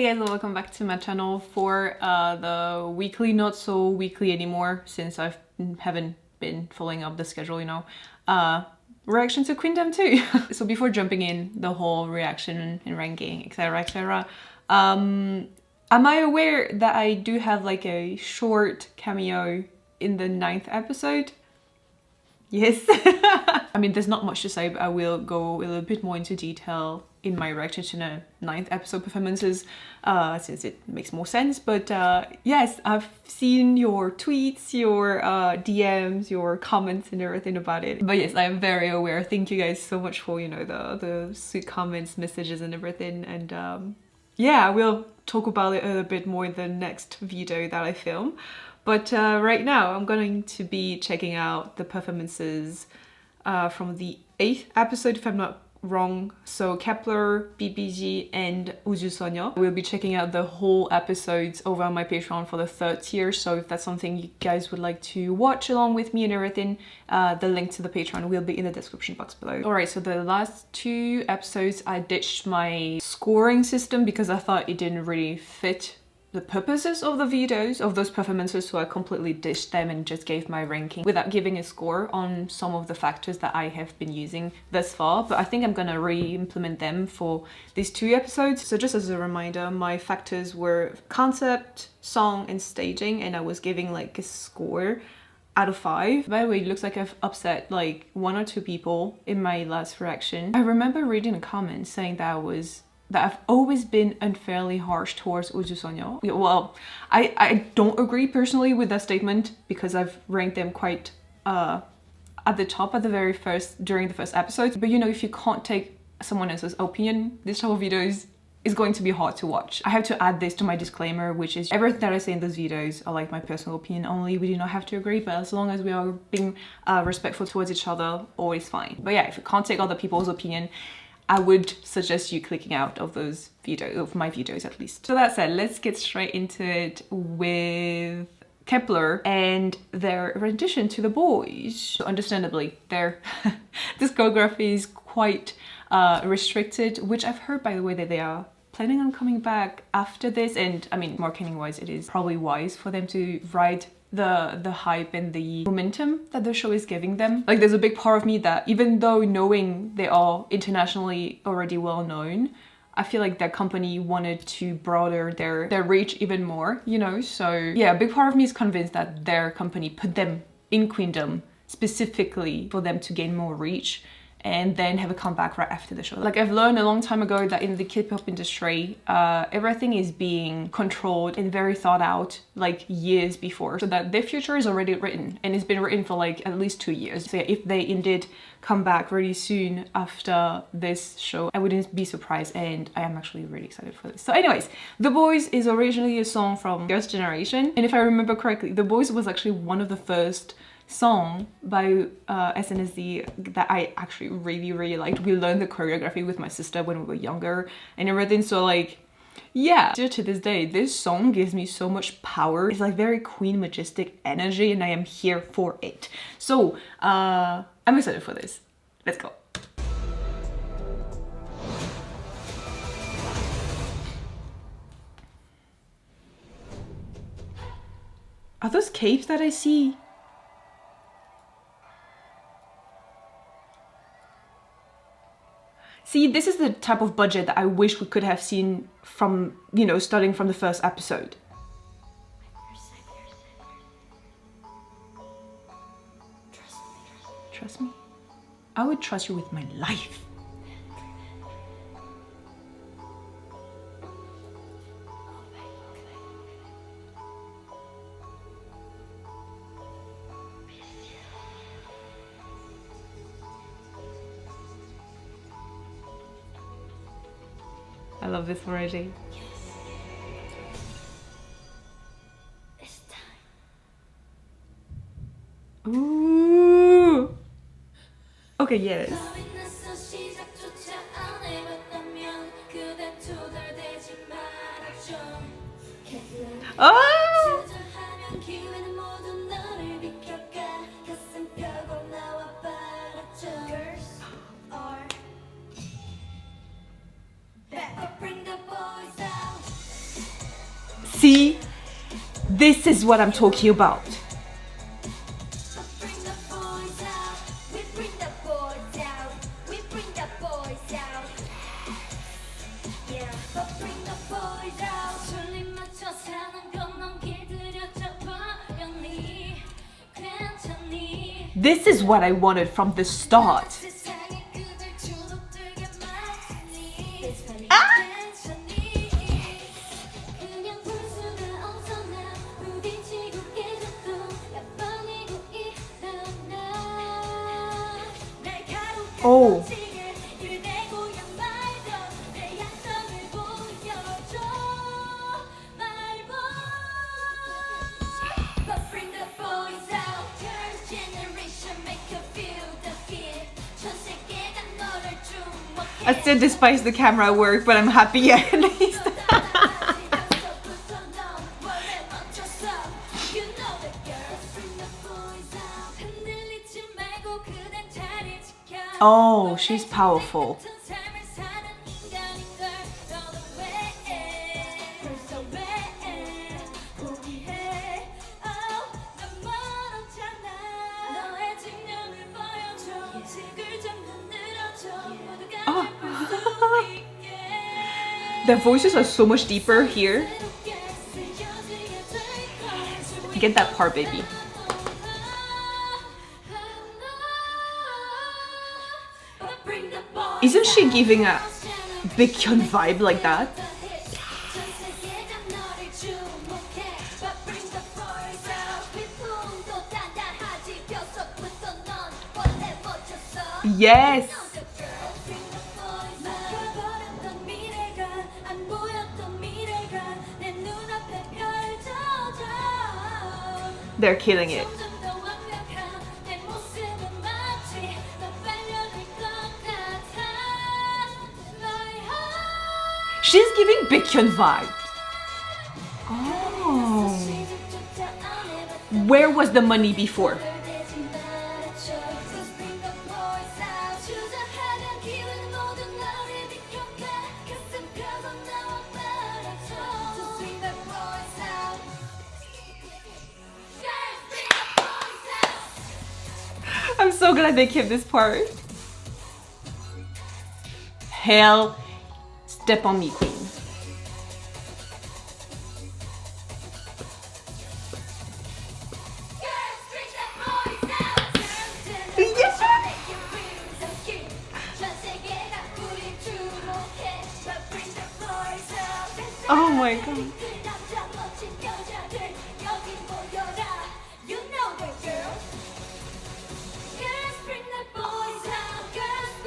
Hey guys, welcome back to my channel for the weekly, not so weekly anymore since I haven't been following up the schedule, you know, reaction to Queendom 2. So before jumping in the whole reaction and ranking, etc, am I aware that I do have like a short cameo in the 9th episode? Yes. I mean, there's not much to say, but I will go a little bit more into detail in my reaction to the 9th episode performances, since it makes more sense. But yes, I've seen your tweets, your DMs, your comments and everything about it. But yes, I am very aware. Thank you guys so much for, you know, the sweet comments, messages and everything. And yeah, I will talk about it a little bit more in the next video that I film. But right now I'm going to be checking out the performances from the 8th episode, if I'm not wrong. So Kepler, BBG and Usonia. We'll be checking out the whole episodes over on my Patreon for the 3rd tier. So if that's something you guys would like to watch along with me and everything, the link to the Patreon will be in the description box below. Alright, so the last 2 episodes I ditched my scoring system because I thought it didn't really fit the purposes of the videos of those performances, so I completely ditched them and just gave my ranking without giving a score on some of the factors that I have been using thus far. But I think I'm gonna re-implement them for these 2 episodes. So just as a reminder, my factors were concept, song and staging, and I was giving like a score out of 5. By the way, it looks like I've upset like 1 or 2 people in my last reaction. I remember reading a comment saying that I've always been unfairly harsh towards Usonia. Well, I don't agree personally with that statement because I've ranked them quite at the top at the very first, during the first episodes. But you know, if you can't take someone else's opinion, this type of videos is going to be hard to watch. I have to add this to my disclaimer, which is everything that I say in those videos are like my personal opinion only. We do not have to agree, but as long as we are being respectful towards each other, always fine. But yeah, if you can't take other people's opinion, I would suggest you clicking out of those videos, of my videos at least. So that said, let's get straight into it with Kepler and their rendition to the boys. So understandably, their discography is quite restricted, which I've heard, by the way, that they are planning on coming back after this. And I mean, marketing wise, it is probably wise for them to ride the hype and the momentum that the show is giving them. Like, there's a big part of me that even though knowing they are internationally already well known, I feel like their company wanted to broaden their reach even more, you know? So yeah, a big part of me is convinced that their company put them in Queendom specifically for them to gain more reach and then have a comeback right after the show. Like, I've learned a long time ago that in the K-pop industry, everything is being controlled and very thought out like years before, so that their future is already written, and it's been written for like at least 2 years. So yeah, if they indeed come back really soon after this show, I wouldn't be surprised, and I am actually really excited for this. So anyways, The Boys is originally a song from Girls' Generation, and if I remember correctly, The Boys was actually one of the first song by SNSD that I actually really liked. We learned the choreography with my sister when we were younger and everything, so like, yeah, still to this day, this song gives me so much power. It's like very Queen majestic energy, and I am here for it. So I'm excited for this. Let's go. Are those caves that I see? See, this is the type of budget that I wish we could have seen from, you know, starting from the first episode. Trust me? I would trust you with my life. I love this already. This time. Ooh. Okay, yes. Oh! See? This is what I'm talking about. This is what I wanted from the start. Oh. I still despise the camera work, but I'm happy at least. Oh, she's powerful. Oh. Their voices are so much deeper here. Get that part, baby. Isn't she giving a Baekhyun vibe like that? Yes! They're killing it. She's giving Baekhyun vibes. Oh. Where was the money before? I'm so glad they kept this part. Hell, step on me, queen. Yes. Oh my god.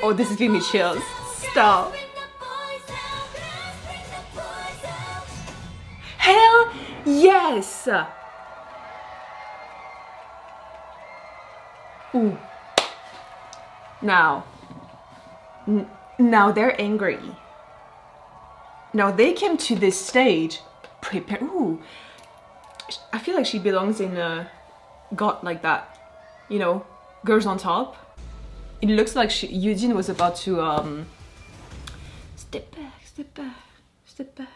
Oh, this is giving me chills. Stop. Hell yes! Ooh. Now they're angry. Now they came to this stage prepared. Ooh. I feel like she belongs in a god like that. You know, girls on top. It looks like Eugene was about to step back, step back, step back,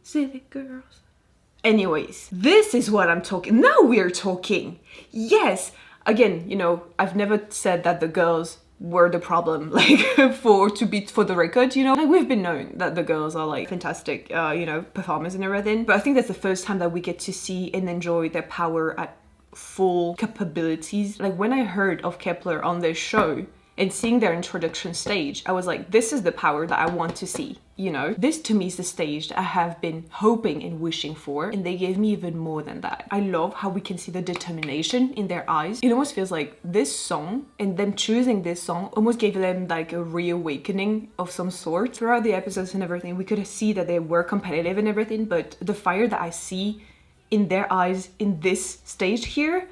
silly girls. Anyways, this is what I'm talking. Now we're talking. Yes. Again, you know, I've never said that the girls were the problem, like for the record, you know, like we've been knowing that the girls are like fantastic, you know, performers and everything. But I think that's the first time that we get to see and enjoy their power at full capabilities. Like when I heard of Kepler on this show and seeing their introduction stage, I was like, this is the power that I want to see, you know? This to me is the stage that I have been hoping and wishing for, and they gave me even more than that. I love how we can see the determination in their eyes. It almost feels like this song and them choosing this song almost gave them like a reawakening of some sort. Throughout the episodes and everything, we could see that they were competitive and everything, but the fire that I see in their eyes in this stage here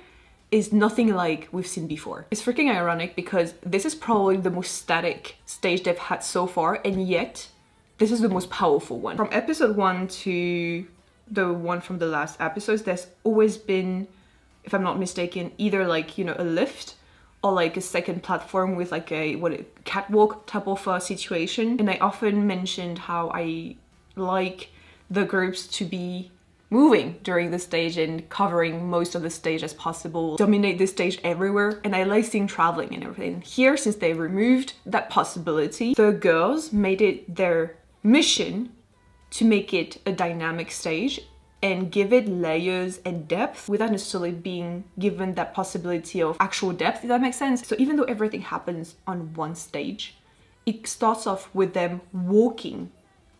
is nothing like we've seen before. It's freaking ironic because this is probably the most static stage they've had so far, and yet this is the most powerful one. From episode 1 to the one from the last episodes, there's always been, if I'm not mistaken, either like, you know, a lift or like a second platform with like a catwalk type of situation. And I often mentioned how I like the groups to be moving during the stage and covering most of the stage as possible, dominate the stage everywhere, and I like seeing traveling and everything. Here, since they removed that possibility, the girls made it their mission to make it a dynamic stage and give it layers and depth without necessarily being given that possibility of actual depth, if that makes sense. So even though everything happens on one stage, it starts off with them walking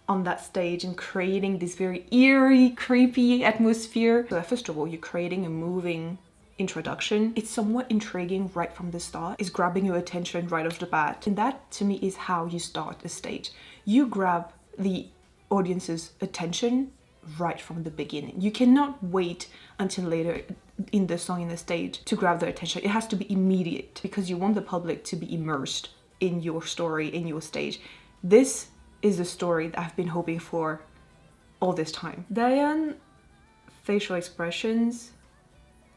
on that stage and creating this very eerie, creepy atmosphere. So first of all, you're creating a moving introduction. It's somewhat intriguing right from the start. It's grabbing your attention right off the bat. And that, to me, is how you start a stage. You grab the audience's attention right from the beginning. You cannot wait until later in the song, in the stage, to grab their attention. It has to be immediate because you want the public to be immersed in your story, in your stage. This is the story that I've been hoping for all this time. Diane's facial expressions,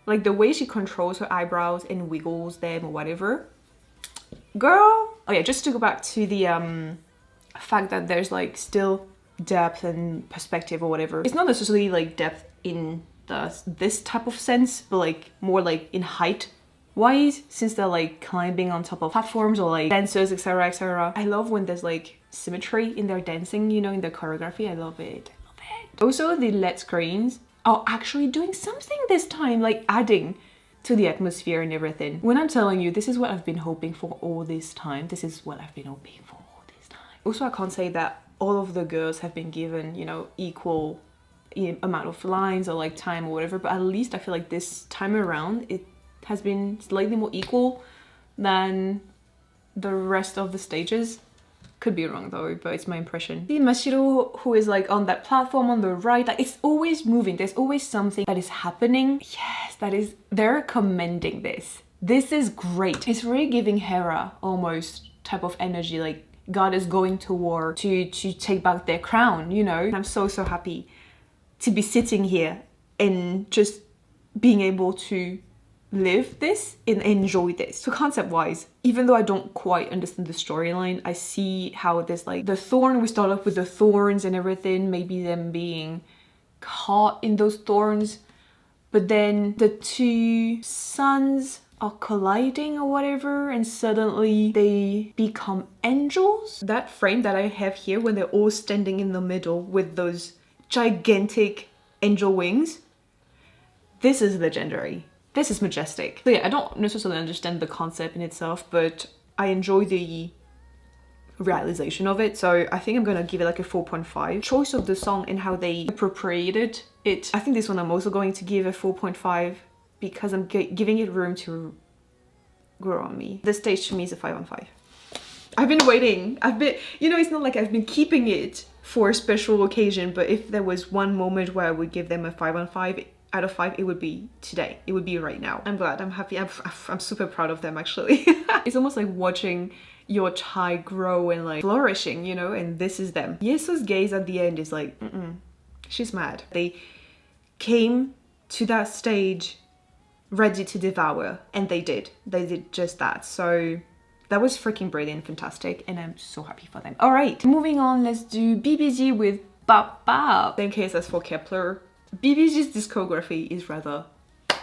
like the way she controls her eyebrows and wiggles them or whatever. Girl! Oh yeah, just to go back to the fact that there's like still depth and perspective or whatever. It's not necessarily like depth in this type of sense, but like more like in height wise, since they're like climbing on top of platforms or like dancers, etc, etc. I love when there's like symmetry in their dancing, you know, in their choreography. I love it. I love it. Also, the LED screens are actually doing something this time, like adding to the atmosphere and everything. When I'm telling you, this is what I've been hoping for all this time. This is what I've been hoping for all this time. Also, I can't say that all of the girls have been given, you know, equal amount of lines or like time or whatever, but at least I feel like this time around it has been slightly more equal than the rest of the stages. Could be wrong though, but it's my impression. See Mashiro, who is like on that platform on the right, like it's always moving. There's always something that is happening. Yes, they're commending this. This is great. It's really giving Hera almost type of energy, like God is going to war to take back their crown, you know? I'm so happy to be sitting here and just being able to live this and enjoy this. So concept-wise, even though I don't quite understand the storyline, I see how there's like the thorn, we start off with the thorns and everything, maybe them being caught in those thorns, but then the two suns are colliding or whatever, and suddenly they become angels. That frame that I have here when they're all standing in the middle with those gigantic angel wings, this is legendary. This is majestic. So yeah, I don't necessarily understand the concept in itself, but I enjoy the realization of it. So I think I'm gonna give it like a 4.5. Choice of the song and how they appropriated it. I think this one I'm also going to give a 4.5 because I'm giving it room to grow on me. The stage to me is a 5 on 5. I've been waiting. You know, it's not like I've been keeping it for a special occasion, but if there was one moment where I would give them a 5 on 5 out of 5, it would be today. It would be right now. I'm glad, I'm happy. I'm super proud of them actually. It's almost like watching your child grow and like flourishing, you know, and this is them. Yesu's gaze at the end is like, she's mad. They came to that stage ready to devour, and they did just that. So that was freaking brilliant, fantastic, and I'm so happy for them. All right, moving on, let's do BBG with Bop Bop. Same case as for Kepler. BBG's discography is rather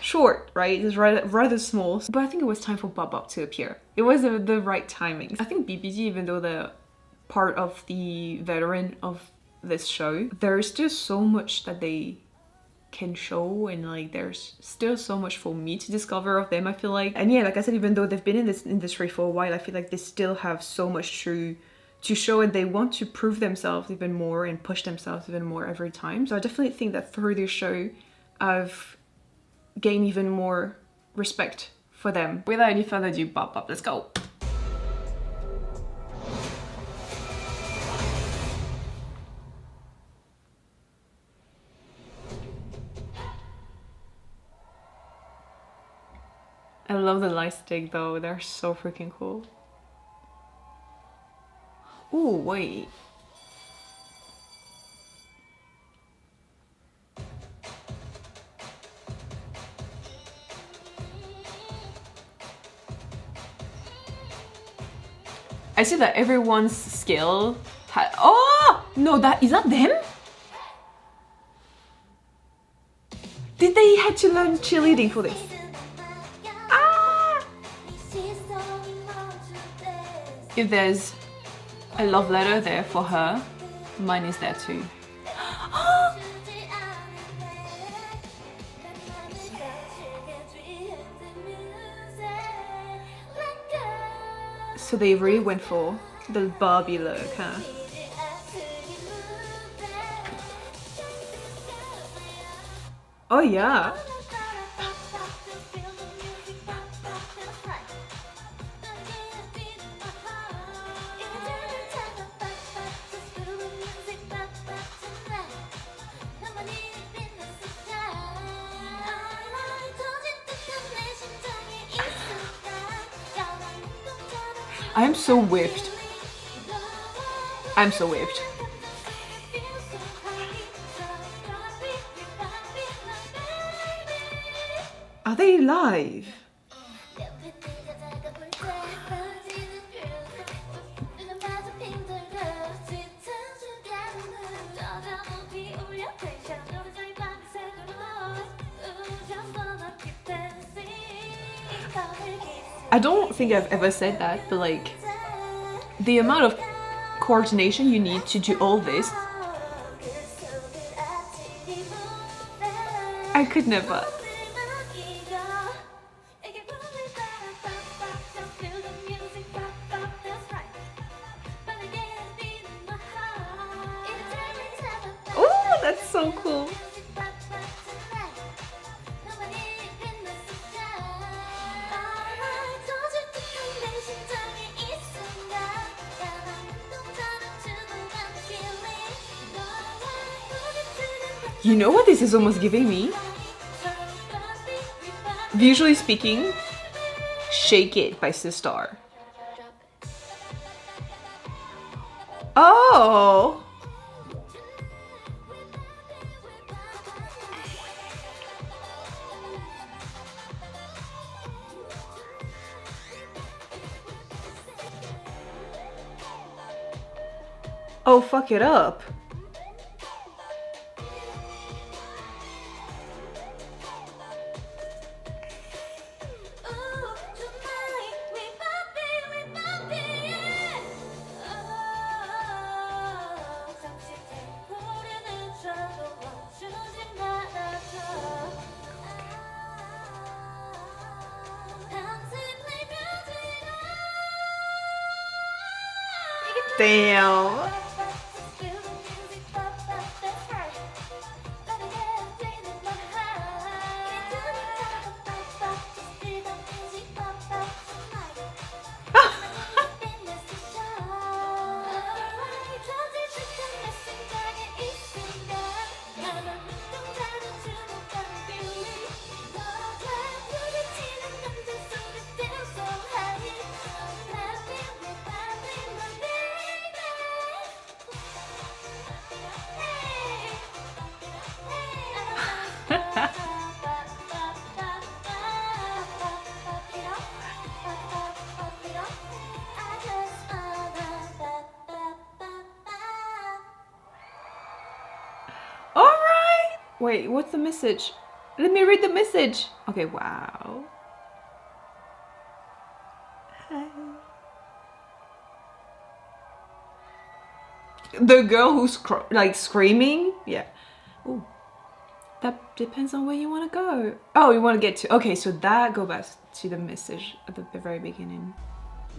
short, right? It's rather small, but I think it was time for Bop Bop to appear. It was the right timing. I think BBG, even though they're part of the veteran of this show, there's still so much that they can show, and like there's still so much for me to discover of them, I feel like. And yeah, like I said, even though they've been in this industry for a while, I feel like they still have so much to show, and they want to prove themselves even more and push themselves even more every time. So I definitely think that through this show I've gained even more respect for them. Without any further ado, Bop Bop, let's go. I love the light stick though, they're so freaking cool. Ooh, wait. I see that everyone's skill had— oh! No, is that them? Did they had to learn cheerleading for this? Ah! If there's a love letter there for her, mine is there too. So they really went for the Barbie look, huh? Oh yeah. I am so whipped. I'm so whipped. Are they live? I don't think I've ever said that, but like the amount of coordination you need to do all this, I could never. Oh, that's so cool. You know what this is almost giving me? Visually speaking, Shake It by Sistar. Oh! Oh, fuck it up. Damn. Alright! Wait, what's the message? Let me read the message! Okay, wow. Hi. The girl who's like screaming? Yeah. Ooh. That depends on where you want to go. Oh, you want to get to... Okay, so that go back to the message at the very beginning.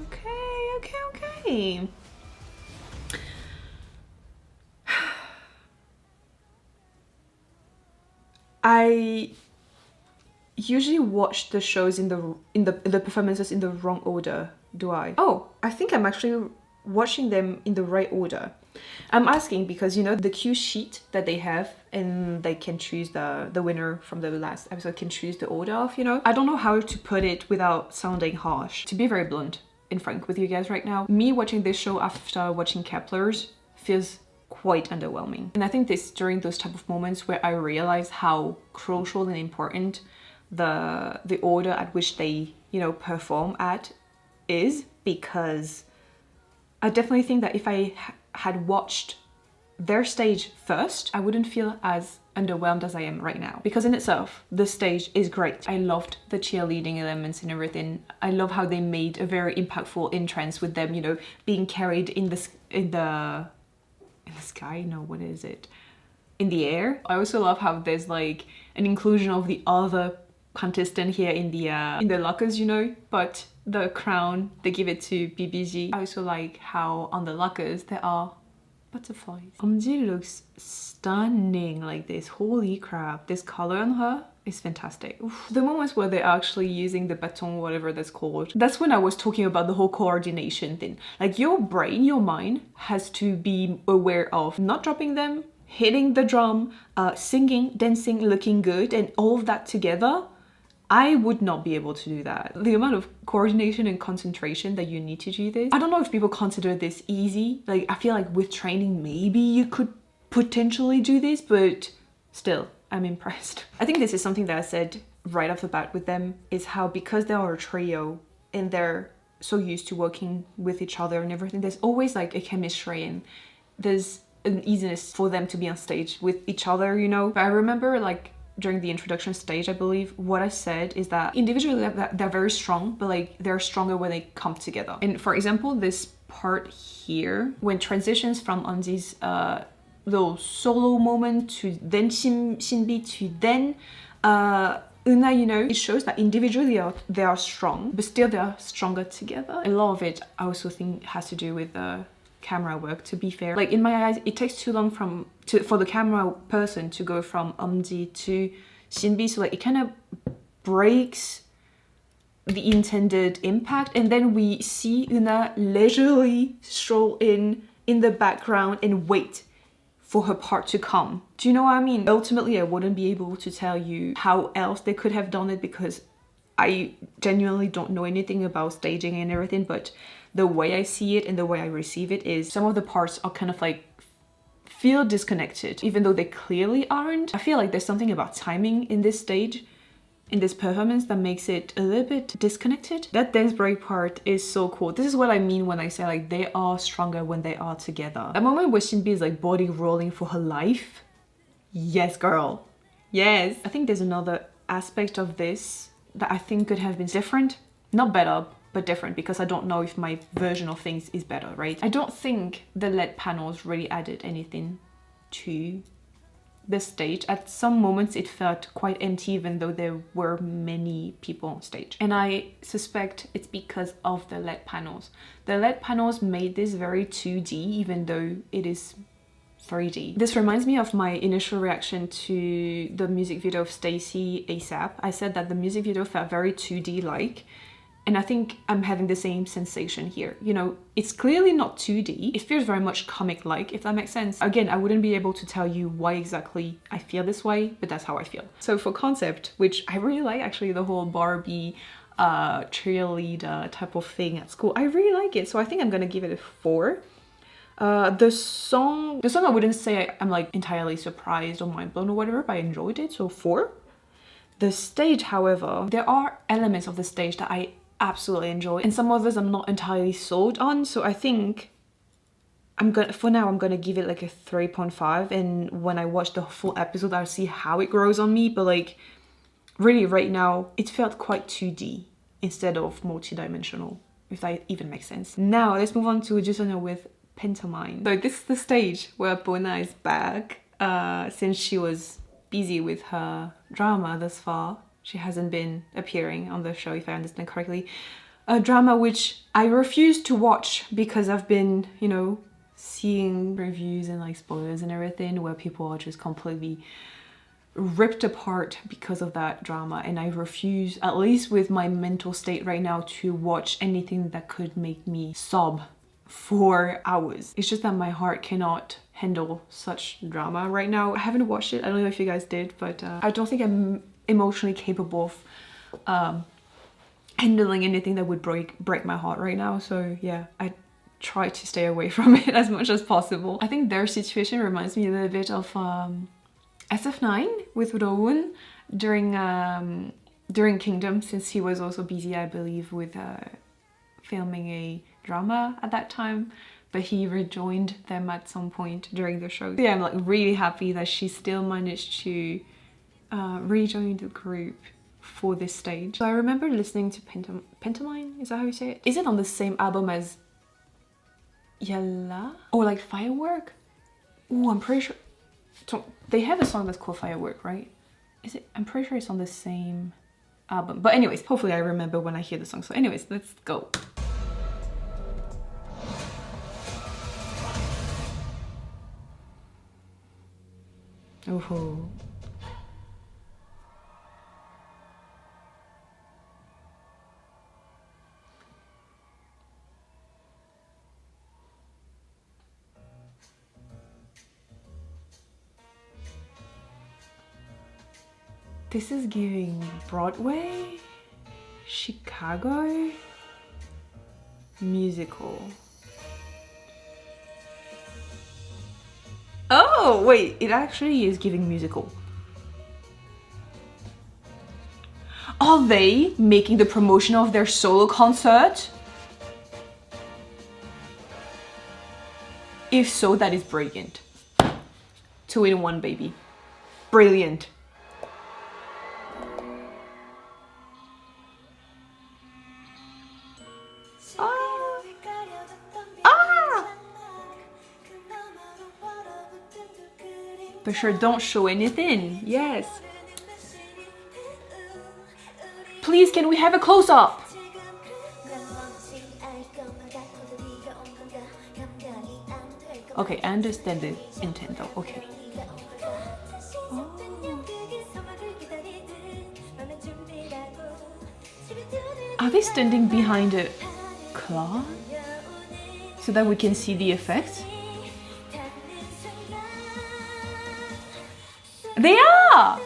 Okay. I usually watch the shows in the performances in the wrong order, do I? Oh, I think I'm actually watching them in the right order. I'm asking because, you know, the cue sheet that they have, and they can choose the winner from the last episode can choose the order of, you know. I don't know how to put it without sounding harsh. To be very blunt and frank with you guys right now, me watching this show after watching Kepler's feels quite underwhelming. And I think this during those type of moments where I realize how crucial and important the order at which they, you know, perform at is, because I definitely think that if I had watched their stage first, I wouldn't feel as underwhelmed as I am right now. Because in itself, the stage is great. I loved the cheerleading elements and everything. I love how they made a very impactful entrance with them, you know, being carried in the sky. No, what is it? In the air. I also love how there's like an inclusion of the other contestant here in the lockers, you know, but the crown, they give it to BBG. I also like how on the lockers there are butterflies. Omji looks stunning like this. Holy crap, this color on her is fantastic. Oof. The moments where they're actually using the baton, whatever that's called, that's when I was talking about the whole coordination thing. Like your brain, your mind has to be aware of not dropping them, hitting the drum, singing, dancing, looking good, and all of that together. I would not be able to do that. The amount of coordination and concentration that you need to do this. I don't know if people consider this easy. Like, I feel like with training, maybe you could potentially do this, but still, I'm impressed. I think this is something that I said right off the bat with them, is how because they are a trio and they're so used to working with each other and everything, there's always like a chemistry and there's an easiness for them to be on stage with each other, you know? But I remember like during the introduction stage, I believe what I said is that individually they're very strong, but like they're stronger when they come together. And for example, this part here, when transitions from Onzi's little solo moment to then Shinbi to then Una, you know, it shows that individually they are strong, but still they are stronger together. A lot of it I also think has to do with camera work, to be fair. Like in my eyes, it takes too long for the camera person to go from Omji to Shinbi, so like it kind of breaks the intended impact, and then we see Una leisurely stroll in the background and wait for her part to come. Do you know what I mean? Ultimately, I wouldn't be able to tell you how else they could have done it because I genuinely don't know anything about staging and everything, but the way I see it and the way I receive it is some of the parts are kind of like feel disconnected, even though they clearly aren't. I feel like there's something about timing in this stage, in this performance, that makes it a little bit disconnected. That dance break part is so cool. This is what I mean when I say like they are stronger when they are together. That moment where Shinbi is like body rolling for her life. Yes, girl. Yes. I think there's another aspect of this that I think could have been different. Not better, but different, because I don't know if my version of things is better, right? I don't think the LED panels really added anything to the stage. At some moments it felt quite empty, even though there were many people on stage. And I suspect it's because of the LED panels. The LED panels made this very 2D, even though it is 3D. This reminds me of my initial reaction to the music video of Stacy ASAP. I said that the music video felt very 2D-like, and I think I'm having the same sensation here. You know, it's clearly not 2D. It feels very much comic-like, if that makes sense. Again, I wouldn't be able to tell you why exactly I feel this way, but that's how I feel. So for concept, which I really like actually, the whole Barbie cheerleader type of thing at school, I really like it. So I think I'm gonna give it a 4. The song I wouldn't say I'm like entirely surprised or mind blown or whatever, but I enjoyed it, so 4. The stage, however, there are elements of the stage that I absolutely enjoy, and some others I'm not entirely sold on, so I think I'm gonna give it like a 3.5, and when I watch the full episode I'll see how it grows on me. But like really right now it felt quite 2D instead of multi-dimensional, if that even makes sense. Now let's move on to Usonia with Pantomime. So this is the stage where Bona is back since she was busy with her drama thus far. She hasn't been appearing on the show, if I understand correctly. A drama which I refuse to watch because I've been, you know, seeing reviews and like spoilers and everything where people are just completely ripped apart because of that drama, and I refuse, at least with my mental state right now, to watch anything that could make me sob for hours. It's just that my heart cannot handle such drama right now. I haven't watched it, I don't know if you guys did, but I don't think I'm emotionally capable of handling anything that would break my heart right now. So yeah, I try to stay away from it as much as possible. I think their situation reminds me a little bit of SF9 with Rowoon during Queendom, since he was also busy, I believe, with filming a drama at that time. but he rejoined them at some point during the show. Yeah, I'm like really happy that she still managed to rejoin the group for this stage. So I remember listening to Pentamine, is that how you say it? Is it on the same album as Yalla? Or like Firework? Oh, I'm pretty sure. So they have a song that's called Firework, right? Is it? I'm pretty sure it's on the same album. But anyways, hopefully I remember when I hear the song. So anyways, let's go. Oh. This is giving Broadway, Chicago, musical. Oh, wait, it actually is giving musical. Are they making the promotion of their solo concert? If so, that is brilliant. 2 in 1, baby. Brilliant. But sure, don't show anything. Yes. Please, can we have a close-up? Okay, I understand the intent though. Okay. Oh. Are they standing behind a cloth so that we can see the effects? They are!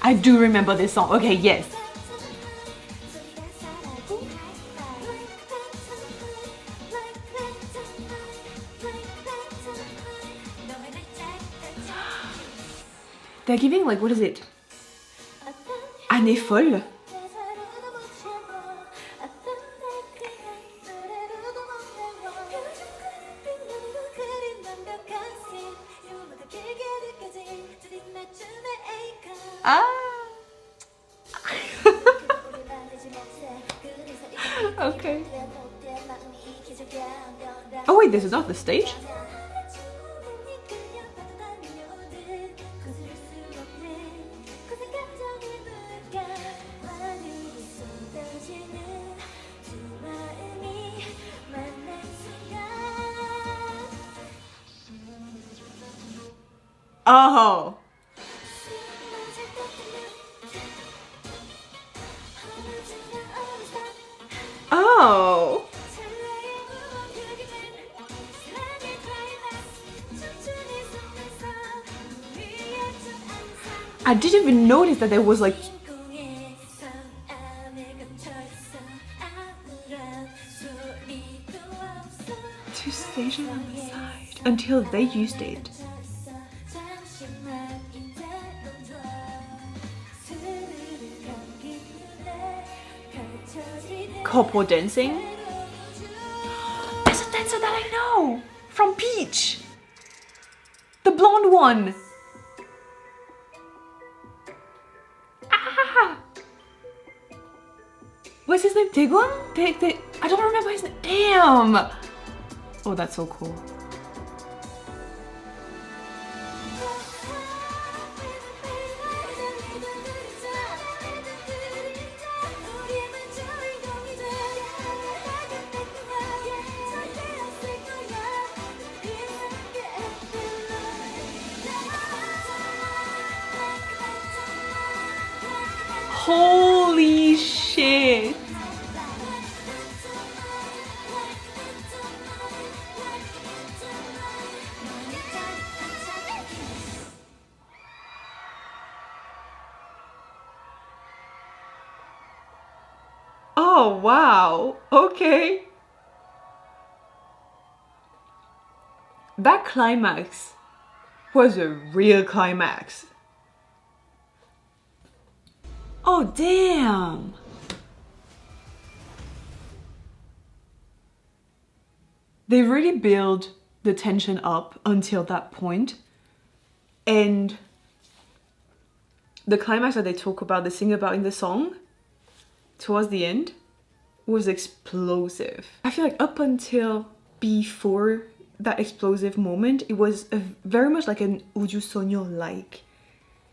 I do remember this song. Okay, yes. They're giving like, what is it? Année folle? Ah. Okay. Oh wait, this is not the stage? Oh. Oh. I didn't even notice that there was like two stations on the side until they used it. Couple dancing. There's a dancer that I know from Peach, the blonde one. Ah! What's his name? Taegwon? I don't remember his name. Damn! Oh, that's so cool. Holy shit! Oh wow, okay. that climax was a real climax. Oh, damn. They really build the tension up until that point. And the climax that they talk about, they sing about in the song, towards the end, was explosive. I feel like up until before that explosive moment, it was very much like an Usonia-like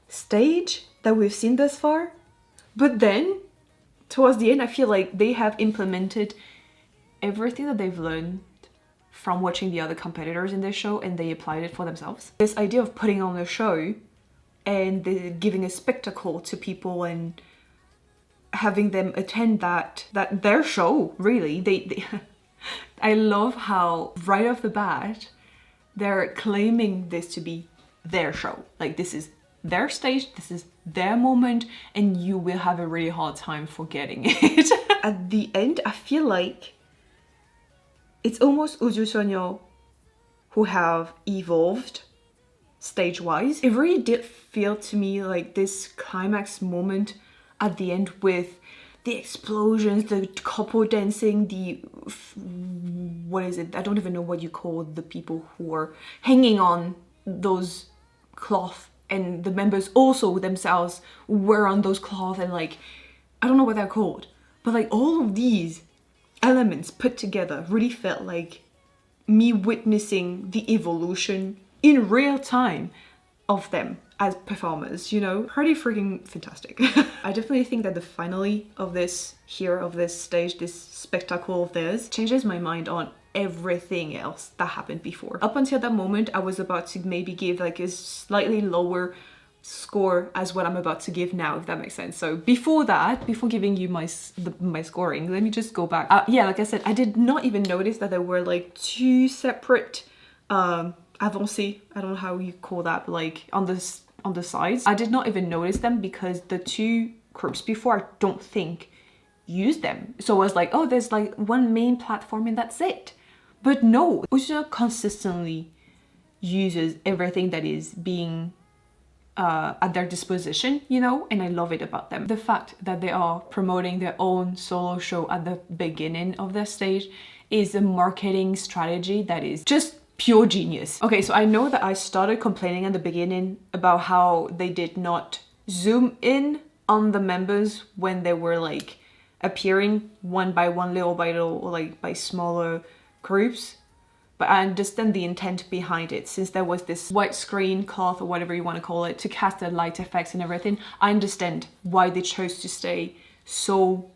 stage that we've seen thus far. But then, towards the end, I feel like they have implemented everything that they've learned from watching the other competitors in this show, and they applied it for themselves. This idea of putting on a show and giving a spectacle to people and having them attend that their show, really. They I love how right off the bat they're claiming this to be their show. Like, this is their stage, this is their moment, and you will have a really hard time forgetting it. At the end, I feel like it's almost Usonia who have evolved stage-wise. It really did feel to me like this climax moment at the end with the explosions, the couple dancing, what is it? I don't even know what you call the people who are hanging on those cloth, and the members also themselves were on those cloth, and like, I don't know what they're called, but like all of these elements put together really felt like me witnessing the evolution in real time of them as performers, you know? Pretty freaking fantastic. I definitely think that the finale of this stage, this spectacle of theirs, changes my mind on everything else that happened before. Up until that moment, I was about to maybe give like a slightly lower score as what I'm about to give now, if that makes sense. So before that, before giving you my scoring, let me just go back. Yeah, like I said, I did not even notice that there were like two separate avancées, I don't know how you call that, but like on the sides. I did not even notice them because the two groups before, I don't think, used them. So I was like, oh, there's like one main platform and that's it. But no, Usonia consistently uses everything that is being at their disposition, you know, and I love it about them. The fact that they are promoting their own solo show at the beginning of their stage is a marketing strategy that is just pure genius. Okay, so I know that I started complaining at the beginning about how they did not zoom in on the members when they were like appearing one by one, little by little, or like by smaller groups. But I understand the intent behind it, since there was this white screen cloth or whatever you want to call it to cast the light effects and everything. I understand why they chose to stay so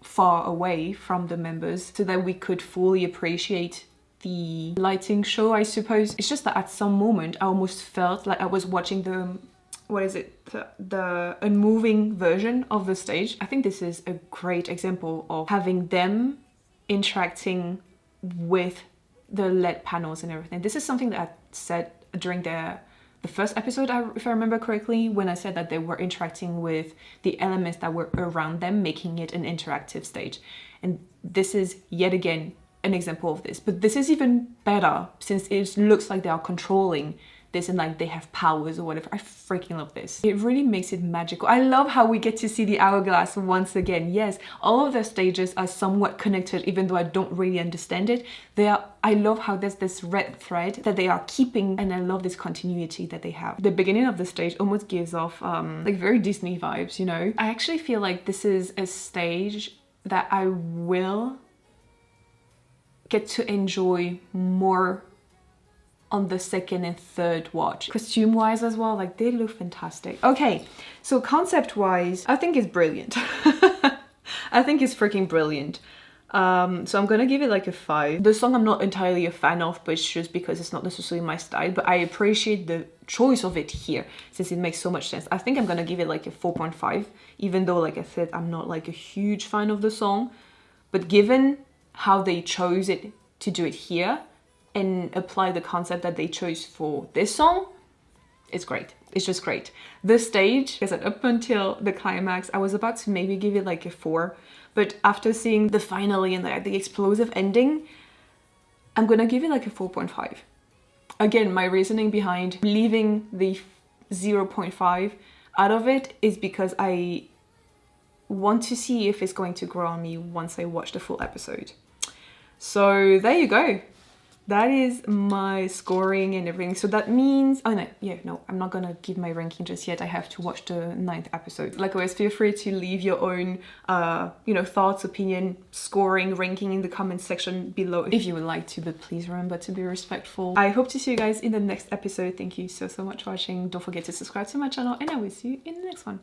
far away from the members so that we could fully appreciate the lighting show, I suppose. It's just that at some moment I almost felt like I was watching the unmoving version of the stage. I think this is a great example of having them interacting with the LED panels and everything. This is something that I said during the first episode, if I remember correctly, when I said that they were interacting with the elements that were around them, making it an interactive stage. And this is yet again an example of this, but this is even better since it looks like they are controlling this and like they have powers or whatever. I freaking love this. It really makes it magical. I love how we get to see the hourglass once again. Yes, all of their stages are somewhat connected, even though I don't really understand it. I love how there's this red thread that they are keeping, and I love this continuity that they have. The beginning of the stage almost gives off like very Disney vibes, you know? I actually feel like this is a stage that I will get to enjoy more on the second and third watch. Costume wise as well, like they look fantastic. Okay, so concept wise, I think it's brilliant. I think it's freaking brilliant. So I'm gonna give it like a 5. The song I'm not entirely a fan of, but it's just because it's not necessarily my style, but I appreciate the choice of it here since it makes so much sense. I think I'm gonna give it like a 4.5, even though like I said, I'm not like a huge fan of the song, but given how they chose it to do it here and apply the concept that they chose for this song, it's great. It's just great. The stage, as I said, up until the climax, I was about to maybe give it like a 4, but after seeing the finale and the explosive ending, I'm gonna give it like a 4.5. Again, my reasoning behind leaving the 0.5 out of it is because I want to see if it's going to grow on me once I watch the full episode. So there you go. That is my scoring and everything. So that means, oh no, yeah, no, I'm not gonna give my ranking just yet. I have to watch the 9th episode. Like always, feel free to leave your own, you know, thoughts, opinion, scoring, ranking in the comment section below if you would like to, but please remember to be respectful. I hope to see you guys in the next episode. Thank you so much for watching. Don't forget to subscribe to my channel and I will see you in the next one.